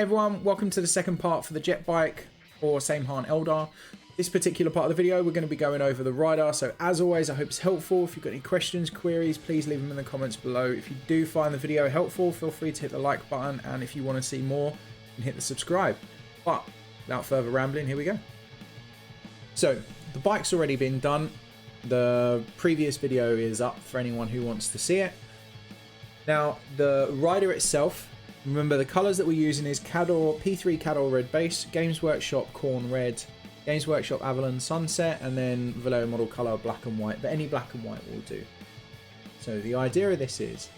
Everyone, welcome to the second part for the Jetbike or Saim Hann Eldar. This particular part of the video, we're going to be going over the rider. So as always, I hope it's helpful. If you've got any questions, queries, please leave them in the comments below. If you do find the video helpful, feel free to hit the like button. And if you want to see more, you can hit the subscribe. But without further rambling, here we go. So the bike's already been done. The previous video is up for anyone who wants to see it. Now, the rider itself, remember the colours that we're using is P3 Khador Red Base, Games Workshop Khorne Red, Games Workshop Averland Sunset, and then Vallejo model colour black and white, but any black and white will do. So the idea of this is,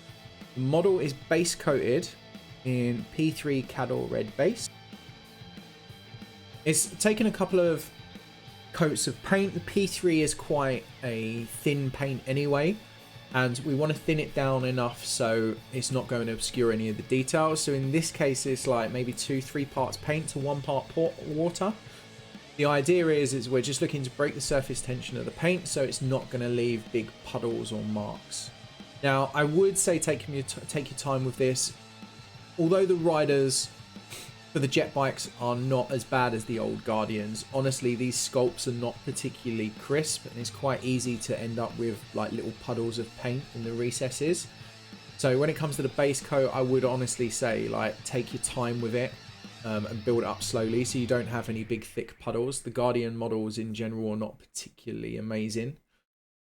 the model is base coated in P3 Khador Red Base. It's taken a couple of coats of paint. The P3 is quite a thin paint anyway, and we want to thin it down enough so it's not going to obscure any of the details. So in this case, it's like maybe 2-3 parts paint to 1 part water. The idea is we're just looking to break the surface tension of the paint so it's not going to leave big puddles or marks. Now, I would say take your time with this. Although the riders for the jet bikes are not as bad as the old Guardians, honestly, these sculpts are not particularly crisp, and it's quite easy to end up with like little puddles of paint in the recesses. So when it comes to the base coat, I would honestly say like take your time with it and build it up slowly so you don't have any big thick puddles. The Guardian models in general are not particularly amazing,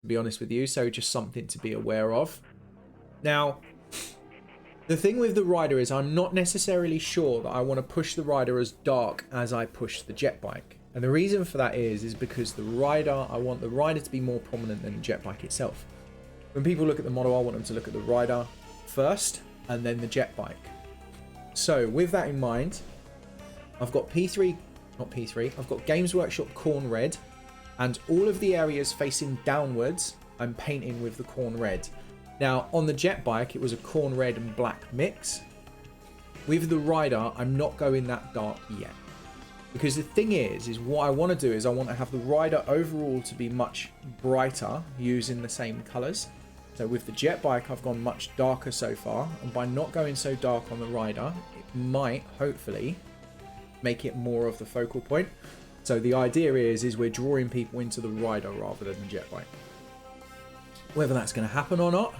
to be honest with you, so just something to be aware of. Now, the thing with the rider is I'm not necessarily sure that I want to push the rider as dark as I push the jet bike. And the reason for that is because the rider, I want the rider to be more prominent than the jet bike itself. When people look at the model, I want them to look at the rider first and then the jet bike. So with that in mind, I've got I've got Games Workshop Khorne Red, and all of the areas facing downwards, I'm painting with the Khorne Red. Now, on the jet bike, it was a Khorne Red and black mix. With the rider, I'm not going that dark yet. Because the thing is what I want to do is I want to have the rider overall to be much brighter using the same colours. So with the jet bike, I've gone much darker so far. And by not going so dark on the rider, it might, hopefully, make it more of the focal point. So the idea is we're drawing people into the rider rather than the jet bike. Whether that's going to happen or not,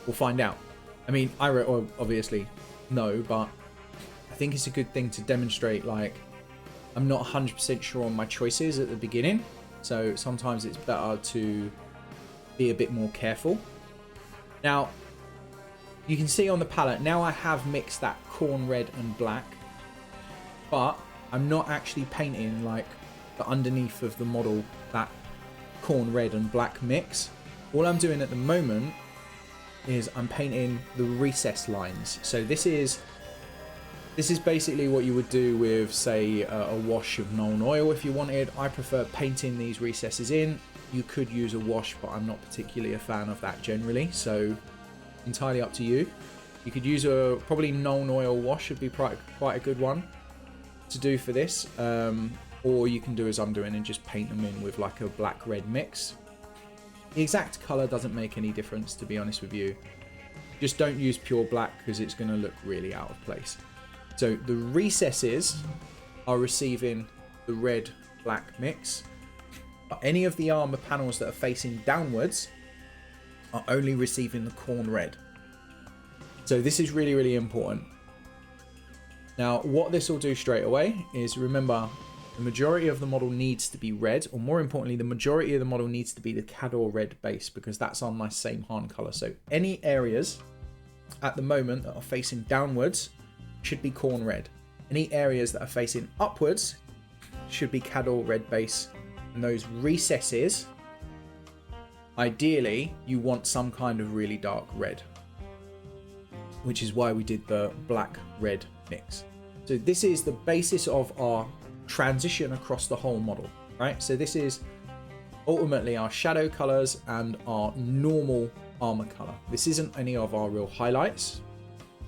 we'll find out. I mean, I obviously know, but I think it's a good thing to demonstrate, like, I'm not 100% sure on my choices at the beginning, so sometimes it's better to be a bit more careful. Now, you can see on the palette, now I have mixed that Khorne Red and black, but I'm not actually painting, like, the underneath of the model, that Khorne Red and black mix. All I'm doing at the moment is I'm painting the recess lines. So this is basically what you would do with, say, a wash of Nuln Oil if you wanted. I prefer painting these recesses in. You could use a wash, but I'm not particularly a fan of that generally, so entirely up to you. You could use probably Nuln Oil wash would be quite a good one to do for this. Or you can do as I'm doing and just paint them in with like a black-red mix. The exact colour doesn't make any difference, to be honest with you. Just don't use pure black because it's going to look really out of place. So the recesses are receiving the red-black mix. But any of the armour panels that are facing downwards are only receiving the Khorne Red. So this is really, really important. Now, what this will do straight away is, remember, the majority of the model needs to be red, or more importantly, the majority of the model needs to be the Khador Red Base, because that's on my Saim Hann colour. So any areas at the moment that are facing downwards should be Khorne Red. Any areas that are facing upwards should be Khador Red Base. And those recesses, ideally, you want some kind of really dark red, which is why we did the black-red mix. So this is the basis of our transition across the whole model, right? So this is ultimately our shadow colors and our normal armor color. This isn't any of our real highlights.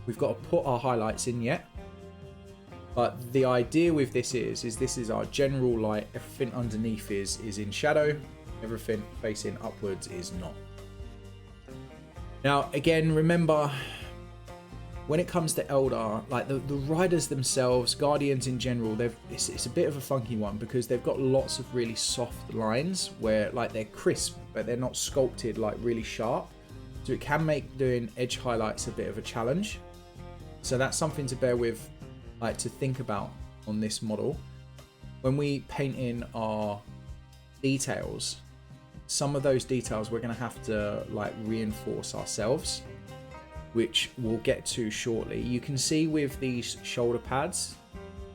We've got to put our highlights in yet, but the idea with this is this is our general light. Everything underneath is in shadow, everything facing upwards is not. Now again, remember, when it comes to Eldar, like the riders themselves, Guardians in general, it's a bit of a funky one because they've got lots of really soft lines where like they're crisp, but they're not sculpted like really sharp. So it can make doing edge highlights a bit of a challenge. So that's something to bear with, like to think about on this model. When we paint in our details, some of those details we're going to have to like reinforce ourselves, which we'll get to shortly. You can see with these shoulder pads,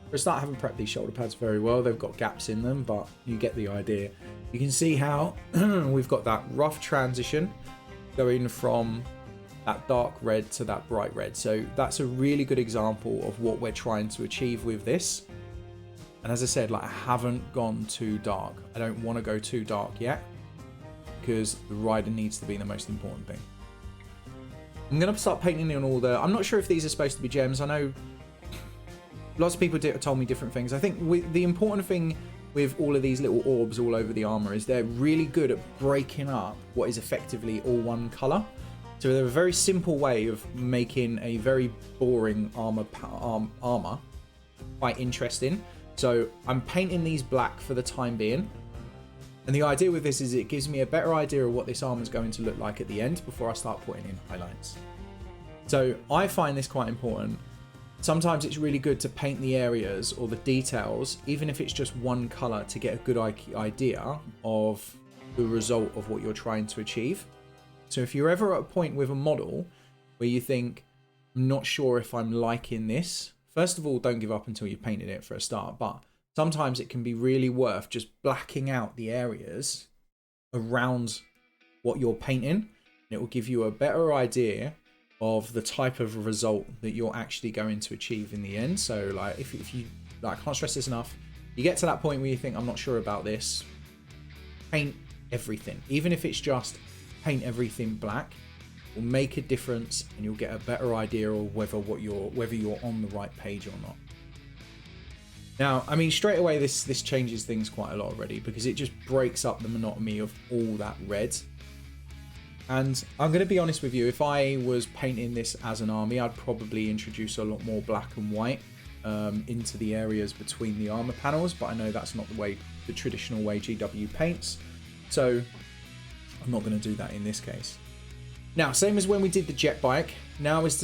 for a start, I haven't prepped these shoulder pads very well. They've got gaps in them, but you get the idea. You can see how we've got that rough transition going from that dark red to that bright red. So that's a really good example of what we're trying to achieve with this. And as I said, like I haven't gone too dark. I don't want to go too dark yet because the rider needs to be the most important thing. I'm going to start painting in all the... I'm not sure if these are supposed to be gems. I know lots of people told me different things. I think the important thing with all of these little orbs all over the armor is they're really good at breaking up what is effectively all one color. So they're a very simple way of making a very boring armor quite interesting. So I'm painting these black for the time being. And the idea with this is it gives me a better idea of what this armor is going to look like at the end before I start putting in highlights. So I find this quite important. Sometimes it's really good to paint the areas or the details, even if it's just one color, to get a good idea of the result of what you're trying to achieve. So if you're ever at a point with a model where you think, I'm not sure if I'm liking this, first of all, don't give up until you've painted it for a start. But sometimes it can be really worth just blacking out the areas around what you're painting. And it will give you a better idea of the type of result that you're actually going to achieve in the end. So like if you, like, I can't stress this enough, you get to that point where you think, I'm not sure about this, paint everything. Even if it's just paint everything black, will make a difference and you'll get a better idea of whether you're on the right page or not. Now, I mean, straight away this changes things quite a lot already because it just breaks up the monotony of all that red. And I'm going to be honest with you, if I was painting this as an army, I'd probably introduce a lot more black and white into the areas between the armor panels, but I know that's not the traditional way GW paints, so I'm not going to do that in this case. Now, same as when we did the Jetbike, now is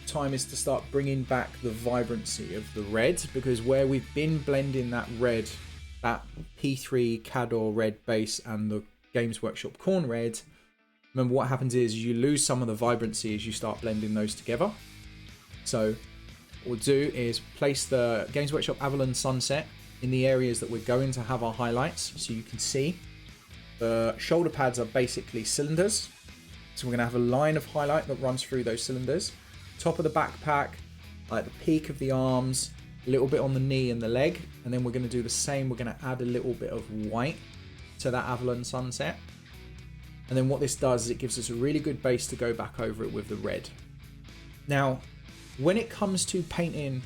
time to start bringing back the vibrancy of the red, because where we've been blending that red, that P3 Khador Red Base and the Games Workshop Khorne Red, remember what happens is you lose some of the vibrancy as you start blending those together. So what we'll do is place the Games Workshop Averland Sunset in the areas that we're going to have our highlights, so you can see the shoulder pads are basically cylinders. So we're going to have a line of highlight that runs through those cylinders. Top of the backpack, like the peak of the arms, a little bit on the knee and the leg. And then we're going to do the same. We're going to add a little bit of white to that Averland Sunset. And then what this does is it gives us a really good base to go back over it with the red. Now, when it comes to painting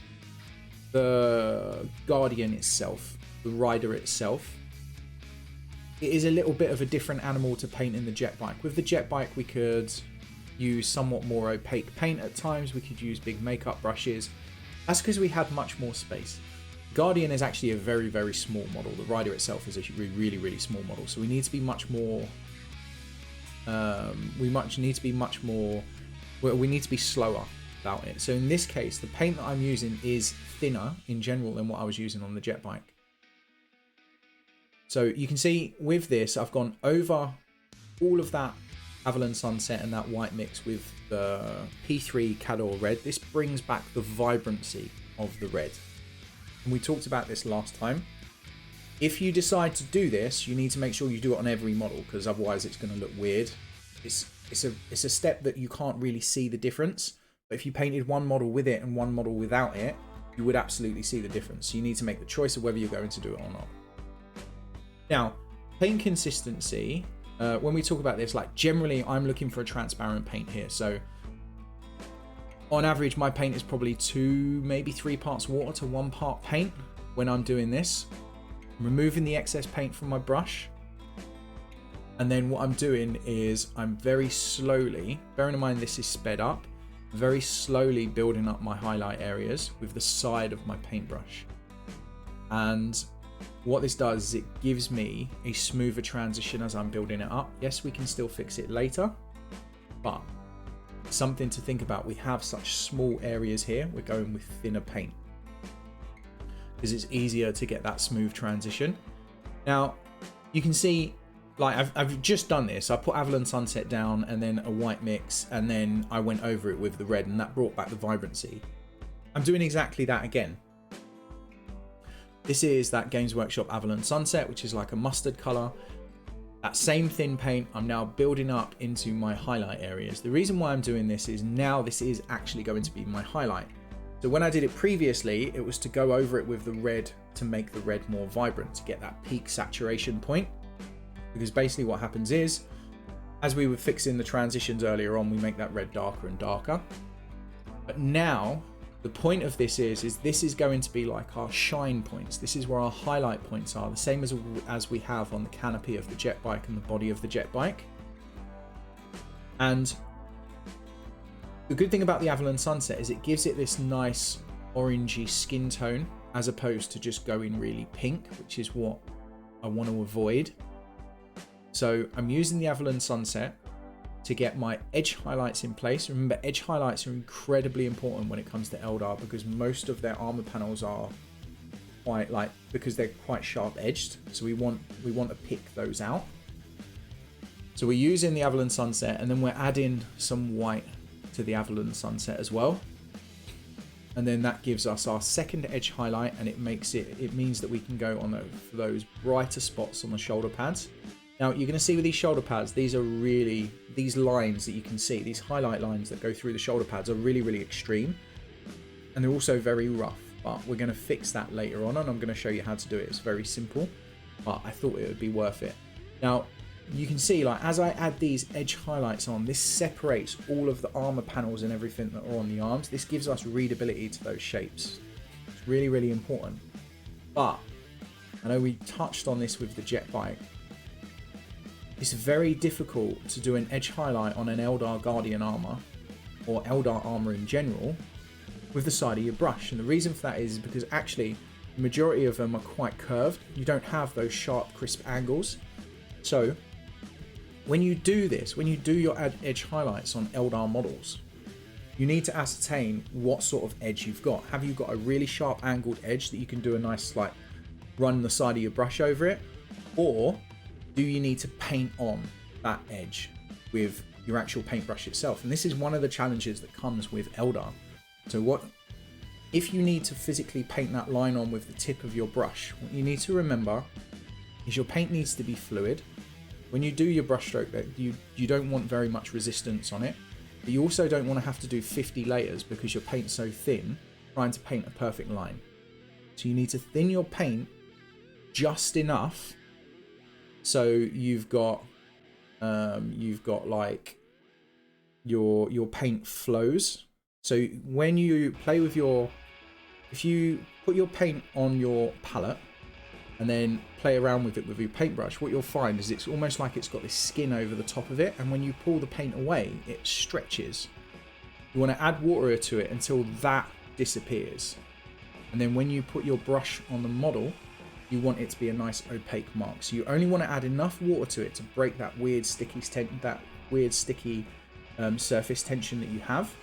the Guardian itself, the rider itself, it is a little bit of a different animal to paint in the Jetbike. With the Jetbike, we could use somewhat more opaque paint at times. We could use big makeup brushes. That's because we had much more space. Guardian is actually a very, very small model. The rider itself is a really, really small model. So we need to be much more... we need to be slower about it. So in this case, the paint that I'm using is thinner in general than what I was using on the Jetbike. So you can see with this, I've gone over all of that Averland Sunset and that white mix with the P3 Khador Red. This brings back the vibrancy of the red. And we talked about this last time. If you decide to do this, you need to make sure you do it on every model, because otherwise it's going to look weird. It's a step that you can't really see the difference. But if you painted one model with it and one model without it, you would absolutely see the difference. So you need to make the choice of whether you're going to do it or not. Now, paint consistency, when we talk about this, like generally I'm looking for a transparent paint here. So on average, my paint is probably 2, maybe 3 parts water to 1 part paint when I'm doing this. I'm removing the excess paint from my brush. And then what I'm doing is I'm very slowly, bearing in mind this is sped up, very slowly building up my highlight areas with the side of my paintbrush. And what this does is it gives me a smoother transition as I'm building it up. Yes, we can still fix it later, but something to think about. We have such small areas here. We're going with thinner paint because it's easier to get that smooth transition. Now you can see, like I've just done this. I put Averland Sunset down and then a white mix, and then I went over it with the red, and that brought back the vibrancy. I'm doing exactly that again. This is that Games Workshop Averland Sunset, which is like a mustard color. That same thin paint I'm now building up into my highlight areas. The reason why I'm doing this is now this is actually going to be my highlight. So when I did it previously, it was to go over it with the red to make the red more vibrant, to get that peak saturation point. Because basically what happens is, as we were fixing the transitions earlier on, we make that red darker and darker. But now the point of this is this is going to be like our shine points. This is where our highlight points are, the same as we have on the canopy of the jet bike and the body of the jet bike. And the good thing about the Averland Sunset is it gives it this nice orangey skin tone, as opposed to just going really pink, which is what I want to avoid. So I'm using the Averland Sunset to get my edge highlights in place. Remember, edge highlights are incredibly important when it comes to Eldar, because most of their armor panels are quite because they're quite sharp edged. So we want to pick those out. So we're using the Averland Sunset, and then we're adding some white to the Averland Sunset as well. And then that gives us our second edge highlight, and it means that we can go on those brighter spots on the shoulder pads. Now you're going to see with these shoulder pads, these lines that you can see, these highlight lines that go through the shoulder pads are really, really extreme. And they're also very rough, but we're going to fix that later on, and I'm going to show you how to do it. It's very simple, but I thought it would be worth it. Now you can see, like, as I add these edge highlights on, this separates all of the armor panels and everything that are on the arms. This gives us readability to those shapes. It's really, really important. But I know we touched on this with the jet bike. It's very difficult to do an edge highlight on an Eldar Guardian armor, or Eldar armor in general, with the side of your brush. And the reason for that is because actually the majority of them are quite curved. You don't have those sharp, crisp angles. So when you do this, when you do your edge highlights on Eldar models, you need to ascertain what sort of edge you've got. Have you got a really sharp angled edge that you can do a nice, like, run the side of your brush over it? Or do you need to paint on that edge with your actual paintbrush itself? And this is one of the challenges that comes with Eldar. So if you need to physically paint that line on with the tip of your brush, what you need to remember is your paint needs to be fluid. When you do your brush stroke, you don't want very much resistance on it, but you also don't want to have to do 50 layers because your paint's so thin trying to paint a perfect line. So you need to thin your paint just enough so you've got like your paint flows. So when you play with if you put your paint on your palette and then play around with it with your paintbrush, what you'll find is it's almost like it's got this skin over the top of it, and when you pull the paint away, it stretches. You want to add water to it until that disappears, and then when you put your brush on the model, you want it to be a nice opaque mark. So you only want to add enough water to it to break that weird sticky surface tension that you have.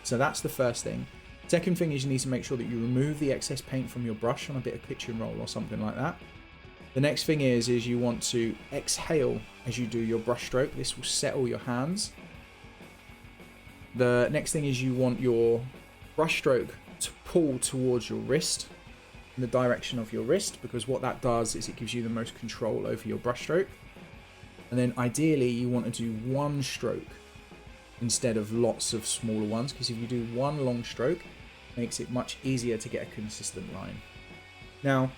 So that's the first thing. Second thing is you need to make sure that you remove the excess paint from your brush on a bit of kitchen roll or something like that. The next thing is you want to exhale as you do your brush stroke. This will settle your hands. The next thing is you want your brush stroke to pull towards your wrist, in the direction of your wrist, because what that does is it gives you the most control over your brush stroke. And then ideally you want to do one stroke instead of lots of smaller ones, because if you do one long stroke, it makes it much easier to get a consistent line. Now,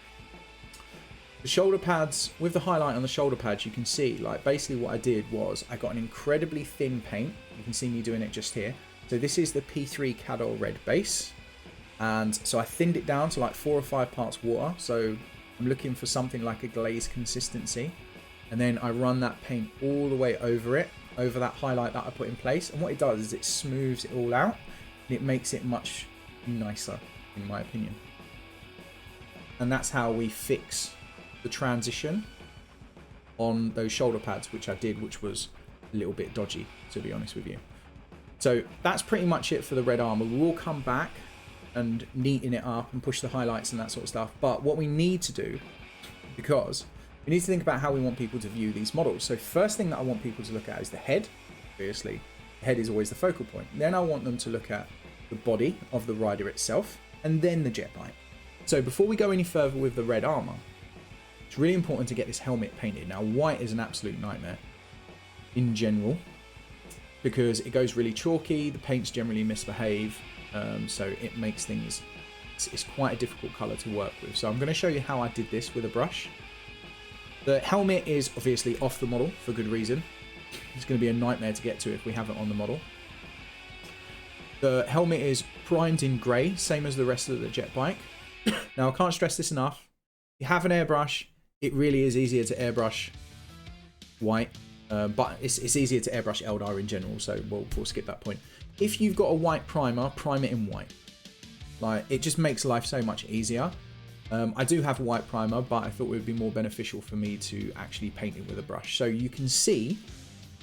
the shoulder pads, with the highlight on the shoulder pads, you can see, like, basically what I did was I got an incredibly thin paint. You can see me doing it just here. So this is the P3 Khador Red Base. And so I thinned it down to like 4 or 5 parts water. So I'm looking for something like a glaze consistency. And then I run that paint all the way over it. over that highlight that I put in place. And what it does is it smooths it all out and it makes it much nicer, in my opinion. And that's how we fix the transition on those shoulder pads, which I did, which was a little bit dodgy, to be honest with you. So that's pretty much it for the red armor. We will come back and neaten it up and push the highlights and that sort of stuff. But what we need to do, because we need to think about how we want people to view these models. So first thing that I want people to look at is the head. Obviously, the head is always the focal point. Then I want them to look at the body of the rider itself, and then the jet bike. So before we go any further with the red armor, it's really important to get this helmet painted. Now, white is an absolute nightmare in general because it goes really chalky, the paints generally misbehave, so it makes things, it's quite a difficult color to work with. So I'm going to show you how I did this with a brush. The helmet is obviously off the model for good reason. It's going to be a nightmare to get to if we have it on the model. The helmet is primed in grey, same as the rest of the jet bike. Now, I can't stress this enough. If you have an airbrush, it really is easier to airbrush white, but it's easier to airbrush Eldar in general, so we'll skip that point. If you've got a white primer, prime it in white. Like, it just makes life so much easier. I do have a white primer, but I thought it would be more beneficial for me to actually paint it with a brush. So you can see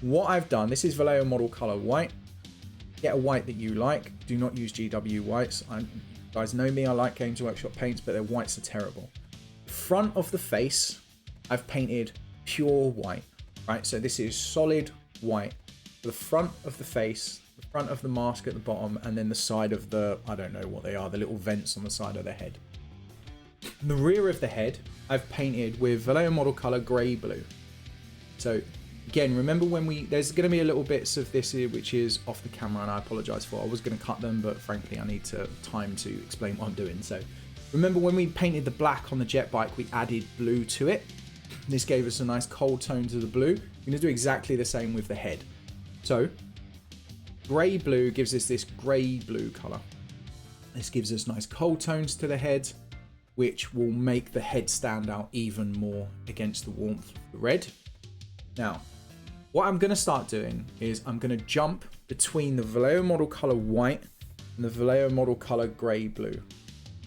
what I've done. This is Vallejo model color white. Get a white that you like. Do not use GW whites. You guys know me, I like Games Workshop paints, but their whites are terrible. The front of the face, I've painted pure white, right? So this is solid white. The front of the face, the front of the mask at the bottom, and then the side of the, I don't know what they are, the little vents on the side of the head. The rear of the head, I've painted with Vallejo model color grey blue. So again, remember when there's going to be a little bits of this here which is off the camera, and I apologize for. I was going to cut them, but frankly I need time to explain what I'm doing. So remember when we painted the black on the jet bike, we added blue to it. This gave us a nice cold tone to the blue. We're going to do exactly the same with the head. So grey blue gives us this grey blue color. This gives us nice cold tones to the head, which will make the head stand out even more against the warmth of the red. Now, what I'm going to start doing is I'm going to jump between the Vallejo model color white and the Vallejo model color grey blue.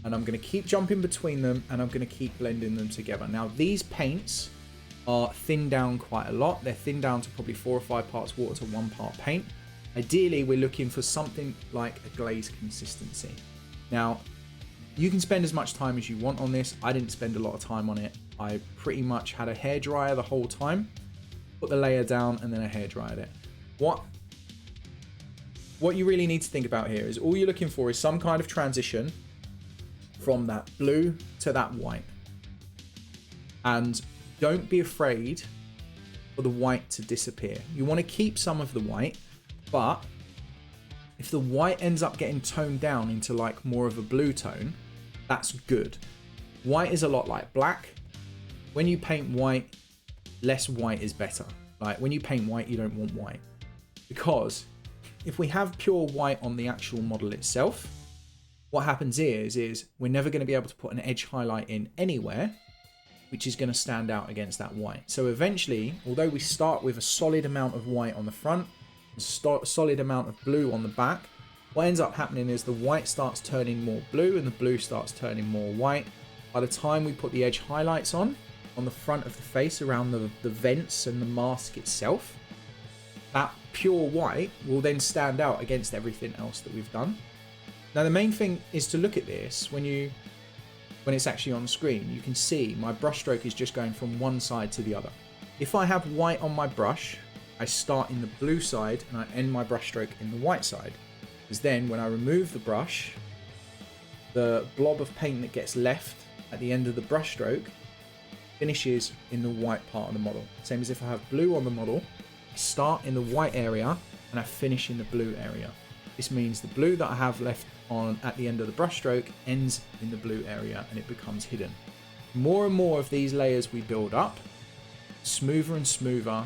And I'm going to keep jumping between them, and I'm going to keep blending them together. Now, these paints are thinned down quite a lot. They're thinned down to probably 4 or 5 parts water to 1 part paint. Ideally, we're looking for something like a glaze consistency. Now, you can spend as much time as you want on this. I didn't spend a lot of time on it. I pretty much had a hairdryer the whole time. Put the layer down and then I hairdryed it. What you really need to think about here is all you're looking for is some kind of transition from that blue to that white. And don't be afraid for the white to disappear. You want to keep some of the white, but if the white ends up getting toned down into like more of a blue tone, that's good. White is a lot like black. When you paint white, less white is better. Like when you paint white, you don't want white, because if we have pure white on the actual model itself, what happens is we're never going to be able to put an edge highlight in anywhere which is going to stand out against that white. So eventually, although we start with a solid amount of white on the front, a solid amount of blue on the back, what ends up happening is the white starts turning more blue and the blue starts turning more white. By the time we put the edge highlights on the front of the face around the vents and the mask itself, that pure white will then stand out against everything else that we've done. Now the main thing is to look at this when it's actually on screen. You can see my brush stroke is just going from one side to the other. If I have white on my brush, I start in the blue side and I end my brush stroke in the white side. Because then when I remove the brush, the blob of paint that gets left at the end of the brush stroke finishes in the white part of the model. Same as if I have blue on the model, I start in the white area and I finish in the blue area. This means the blue that I have left on at the end of the brush stroke ends in the blue area and it becomes hidden. More and more of these layers we build up, smoother and smoother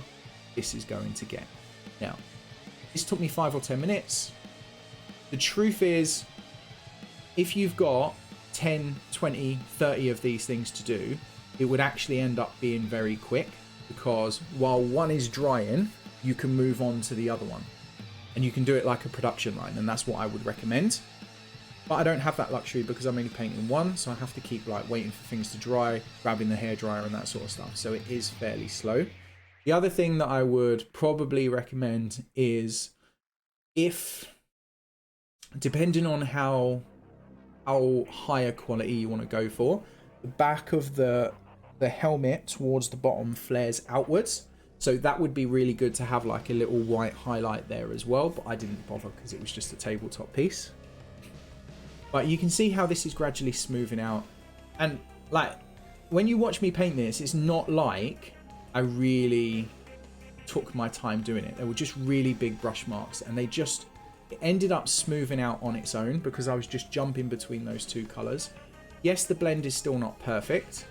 this is going to get. Now, this took me 5 or 10 minutes. The truth is, if you've got 10, 20, 30 of these things to do, it would actually end up being very quick, because while one is drying, you can move on to the other one. And you can do it like a production line, and that's what I would recommend. But I don't have that luxury because I'm only painting one, so I have to keep like waiting for things to dry, grabbing the hairdryer and that sort of stuff. So it is fairly slow. The other thing that I would probably recommend is, if, depending on how higher quality you want to go for, the back of the helmet towards the bottom flares outwards. So that would be really good to have like a little white highlight there as well, but I didn't bother because it was just a tabletop piece. But you can see how this is gradually smoothing out. And like, when you watch me paint this, it's not like I really took my time doing it. They were just really big brush marks, and it ended up smoothing out on its own because I was just jumping between those two colors. Yes, the blend is still not perfect.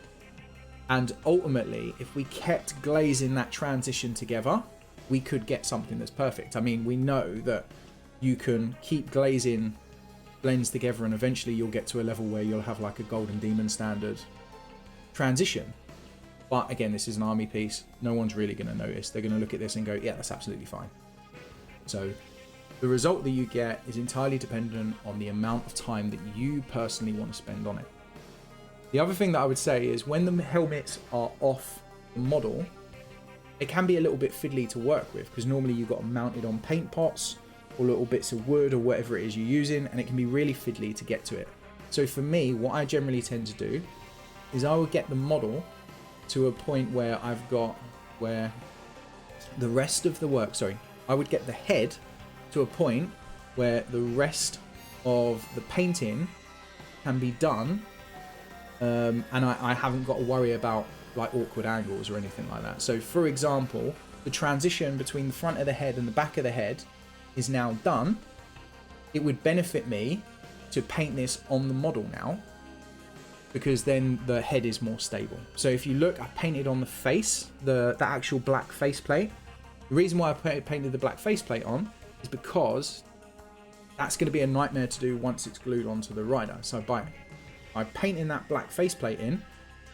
And ultimately, if we kept glazing that transition together, we could get something that's perfect. I mean, we know that you can keep glazing blends together and eventually you'll get to a level where you'll have like a Golden Demon standard transition. But again, this is an army piece. No one's really going to notice. They're going to look at this and go, yeah, that's absolutely fine. So the result that you get is entirely dependent on the amount of time that you personally want to spend on it. The other thing that I would say is when the helmets are off the model, it can be a little bit fiddly to work with because normally you've got them mounted on paint pots or little bits of wood or whatever it is you're using, and it can be really fiddly to get to it. So for me, what I generally tend to do is I will get the model to a point where I've got where the rest of the work, I would get the head to a point where the rest of the painting can be done, and I haven't got to worry about like awkward angles or anything like that. So for example, the transition between the front of the head and the back of the head is now done. It would benefit me to paint this on the model now, because then the head is more stable. So if you look, I painted on the face, the actual black faceplate. The reason why I painted the black faceplate on is because that's going to be a nightmare to do once it's glued onto the rider. So by painting that black faceplate in,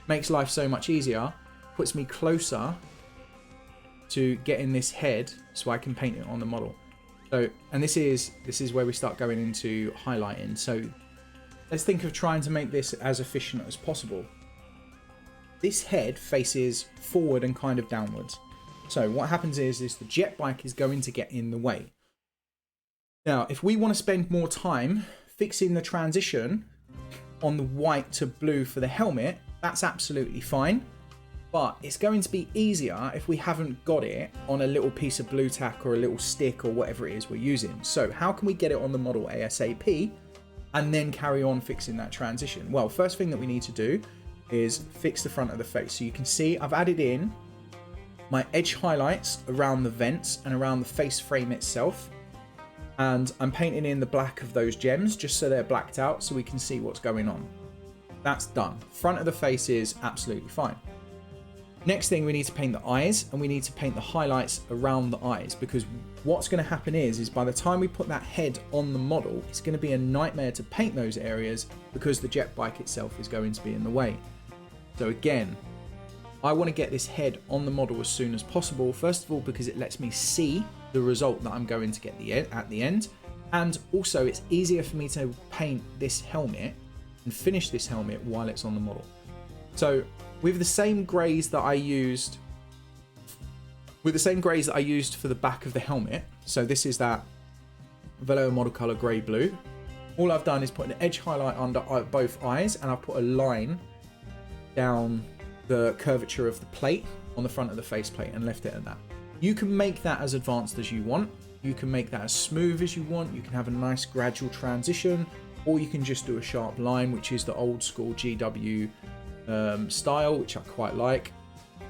makes life so much easier, puts me closer to getting this head so I can paint it on the model. So, and this is where we start going into highlighting. So let's think of trying to make this as efficient as possible. This head faces forward and kind of downwards. So what happens is the jet bike is going to get in the way. Now, if we want to spend more time fixing the transition on the white to blue for the helmet, that's absolutely fine. But it's going to be easier if we haven't got it on a little piece of blue tack or a little stick or whatever it is we're using. So how can we get it on the model ASAP and then carry on fixing that transition? Well, first thing that we need to do is fix the front of the face. So you can see I've added in my edge highlights around the vents and around the face frame itself. And I'm painting in the black of those gems just so they're blacked out so we can see what's going on. That's done. Front of the face is absolutely fine. Next thing, we need to paint the eyes, and we need to paint the highlights around the eyes, because what's going to happen is by the time we put that head on the model, it's going to be a nightmare to paint those areas because the jet bike itself is going to be in the way. So again, I want to get this head on the model as soon as possible. First of all, because it lets me see the result that I'm going to get at the end, and also it's easier for me to paint this helmet and finish this helmet while it's on the model. So with the same greys that I used for the back of the helmet, so this is that Vallejo model color grey blue, all I've done is put an edge highlight under both eyes, and I've put a line down the curvature of the plate on the front of the faceplate and left it at that. You can make that as advanced as you want, you can make that as smooth as you want, you can have a nice gradual transition, or you can just do a sharp line, which is the old school GW style, which I quite like.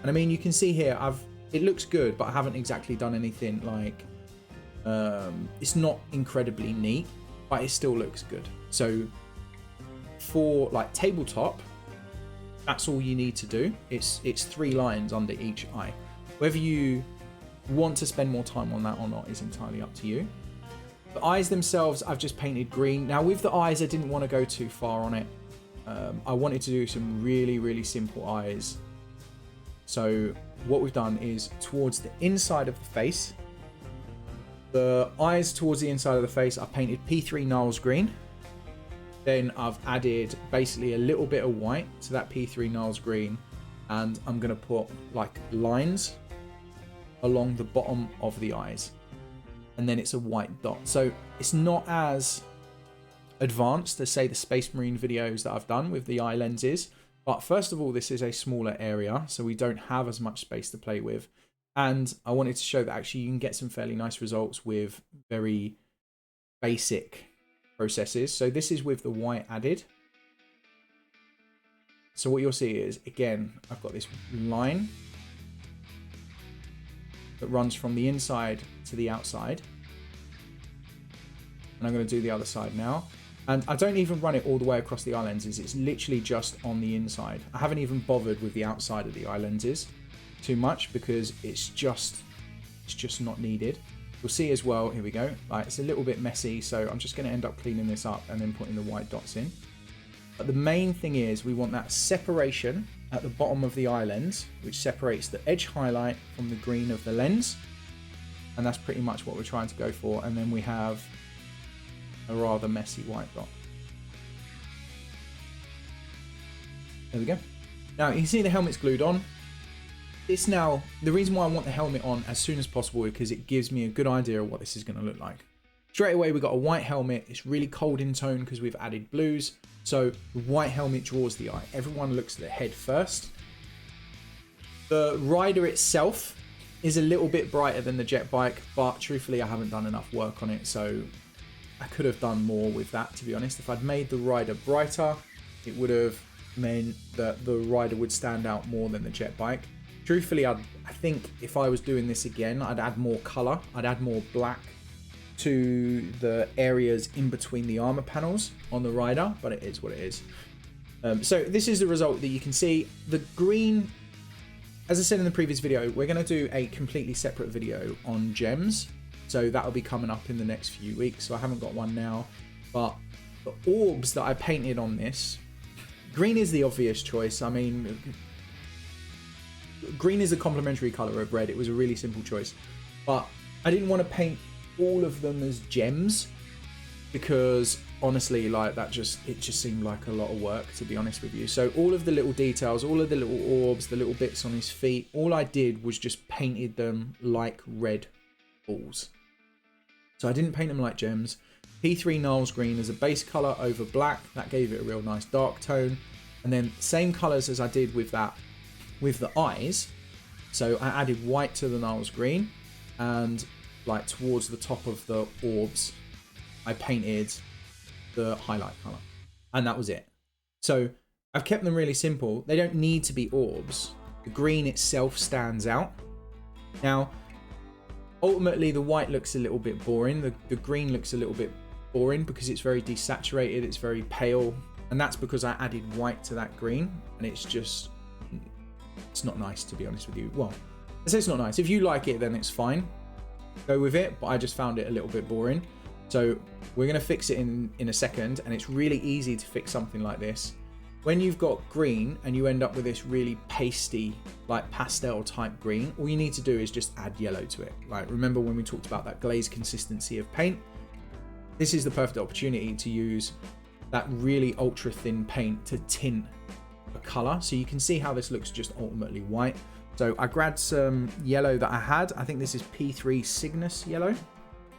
And I mean, you can see here it looks good, but I haven't exactly done anything like it's not incredibly neat, but it still looks good. So for like tabletop, that's all you need to do. It's 3 lines under each eye. Whether you want to spend more time on that or not is entirely up to you. The eyes themselves, I've just painted green. Now with the eyes, I didn't want to go too far on it. I wanted to do some really, really simple eyes. So what we've done is towards the inside of the face, the eyes towards the inside of the face, I painted P3 Niles green. Then I've added basically a little bit of white to that P3 Niles green, and I'm going to put like lines along the bottom of the eyes, and then it's a white dot. So it's not as advanced as say the Space Marine videos that I've done with the eye lenses, but first of all, this is a smaller area, so we don't have as much space to play with, and I wanted to show that actually you can get some fairly nice results with very basic processes. So this is with the white added. So what you'll see is, again, I've got this line that runs from the inside to the outside, and I'm going to do the other side now. And I don't even run it all the way across the eye lenses. It's literally just on the inside. I haven't even bothered with the outside of the eye lenses too much because it's just not needed. You'll see as well, here we go, like it's a little bit messy, so I'm just going to end up cleaning this up and then putting the white dots in. But the main thing is we want that separation at the bottom of the eye lens, which separates the edge highlight from the green of the lens. And that's pretty much what we're trying to go for. And then we have a rather messy white dot. There we go. Now you can see the helmet's glued on. This now, the reason why I want the helmet on as soon as possible is because it gives me a good idea of what this is going to look like. Straight away we got a white helmet. It's really cold in tone because we've added blues. So the white helmet draws the eye. Everyone looks at the head first. The rider itself is a little bit brighter than the jet bike, but truthfully I haven't done enough work on it, so I could have done more with that, to be honest. If I'd made the rider brighter, it would have meant that the rider would stand out more than the jet bike. Truthfully, I think if I was doing this again, I'd add more color. I'd add more black to the areas in between the armor panels on the rider, but it is what it is. So this is the result that you can see. The green, as I said in the previous video, we're going to do a completely separate video on gems. So that'll be coming up in the next few weeks. So I haven't got one now, but the orbs that I painted on this, green is the obvious choice. I mean, green is a complementary color of red. It was a really simple choice, but I didn't want to paint all of them as gems because honestly, like it just seemed like a lot of work, to be honest with you. So all of the little details, all of the little orbs, the little bits on his feet, all I did was just painted them like red balls. So I didn't paint them like gems. P3 Niles green as a base color over black. That gave it a real nice dark tone. And then same colors as I did with that, with the eyes. So I added white to the Niles green, and like towards the top of the orbs, I painted the highlight color, and that was it. So I've kept them really simple. They don't need to be orbs. The green itself stands out. Now, ultimately, the white looks a little bit boring. The green looks a little bit boring because it's very desaturated. It's very pale, and that's because I added white to that green, and it's not nice, to be honest with you. Well, I say it's not nice. If you like it, then it's fine. Go with it, but I just found it a little bit boring. So we're going to fix it in a second, and it's really easy to fix something like this. When you've got green and you end up with this really pasty, like pastel type green, all you need to do is just add yellow to it. Like, remember when we talked about that glaze consistency of paint? This is the perfect opportunity to use that really ultra thin paint to tint a color. So you can see how this looks just ultimately white. So I grabbed some yellow that I had. I think this is P3 Cygnus yellow.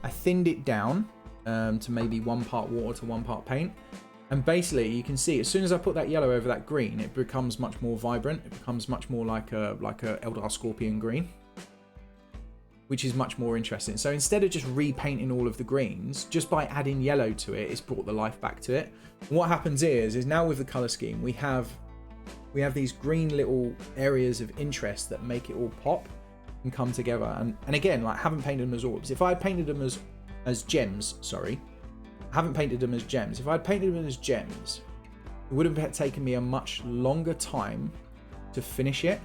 I thinned it down to maybe 1 part water to 1 part paint. And basically you can see as soon as I put that yellow over that green, it becomes much more vibrant. It becomes much more like a Eldar Scorpion green, which is much more interesting. So instead of just repainting all of the greens, just by adding yellow to it, it's brought the life back to it. And what happens is now with the color scheme, we have these green little areas of interest that make it all pop and come together. And again, like, I haven't painted them as orbs. If I had painted them as gems, sorry, I haven't painted them as gems. If I had painted them as gems, it would have taken me a much longer time to finish it.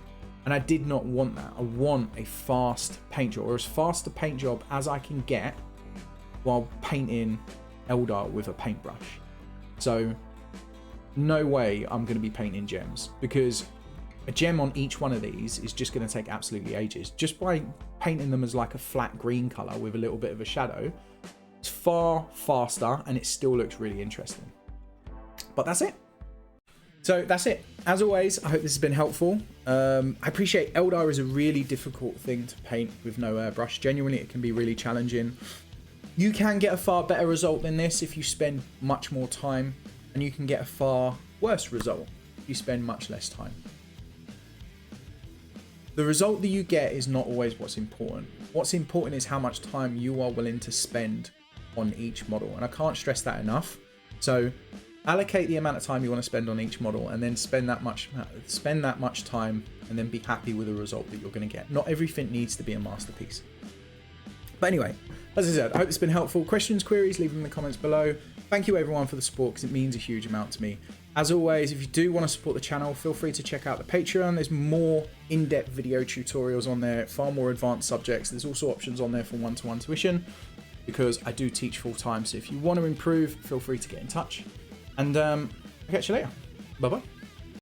And I did not want that. I want a fast paint job, or as fast a paint job as I can get while painting Eldar with a paintbrush. So no way I'm going to be painting gems, because a gem on each one of these is just going to take absolutely ages. Just by painting them as like a flat green color with a little bit of a shadow, it's far faster and it still looks really interesting. But that's it. So that's it. As always, I hope this has been helpful. I appreciate Eldar is a really difficult thing to paint with no airbrush. Genuinely, it can be really challenging. You can get a far better result than this if you spend much more time, and you can get a far worse result if you spend much less time. The result that you get is not always what's important. What's important is how much time you are willing to spend on each model, and I can't stress that enough. So allocate the amount of time you want to spend on each model, and then spend that much time, and then be happy with the result that you're going to get. Not everything needs to be a masterpiece. But anyway, as I said, I hope it's been helpful. Questions, queries, leave them in the comments below. Thank you everyone for the support, because it means a huge amount to me. As always, if you do want to support the channel, feel free to check out the Patreon. There's more in-depth video tutorials on there, far more advanced subjects. There's also options on there for one-to-one tuition, because I do teach full-time. So if you want to improve, feel free to get in touch. And I'll catch you later. Bye-bye.